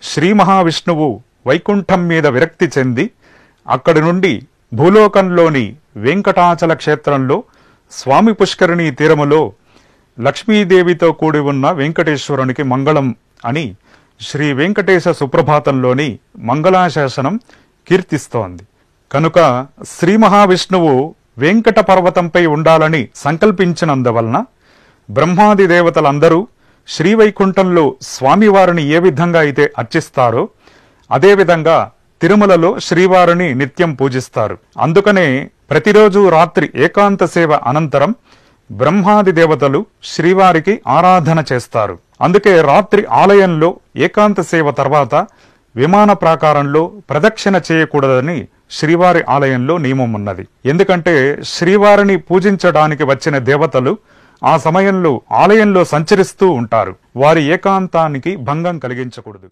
శ్రీ మహావిష్ణువు వైకుంఠం మీద విరక్తి చెంది అక్కడి నుండి భూలోకంలోని వెంకటాచల క్షేత్రంలో స్వామి పుష్కరిణీ తీరములో లక్ష్మీదేవితో కూడి ఉన్న వెంకటేశ్వరునికి మంగళం అని శ్రీ వెంకటేశ సుప్రభాతంలోని మంగళాశాసనం కీర్తిస్తోంది. కనుక శ్రీ మహావిష్ణువు వెంకట పర్వతంపై ఉండాలని సంకల్పించినందువలన బ్రహ్మాది దేవతలందరూ శ్రీవైకుంఠంలో స్వామివారిని ఏ విధంగా అయితే అర్చిస్తారో అదేవిధంగా తిరుమలలో శ్రీవారిని నిత్యం పూజిస్తారు. అందుకనే ప్రతిరోజు రాత్రి ఏకాంత సేవ అనంతరం బ్రహ్మాది దేవతలు శ్రీవారికి ఆరాధన చేస్తారు. అందుకే రాత్రి ఆలయంలో ఏకాంత సేవ తర్వాత విమాన ప్రాకారంలో ప్రదక్షిణ చేయకూడదని శ్రీవారి ఆలయంలో నియమం ఉన్నది. ఎందుకంటే శ్రీవారిని పూజించడానికి వచ్చిన దేవతలు ఆ సమయంలో ఆలయంలో సంచరిస్తూ ఉంటారు. వారి ఏకాంతానికి భంగం కలిగించకూడదు.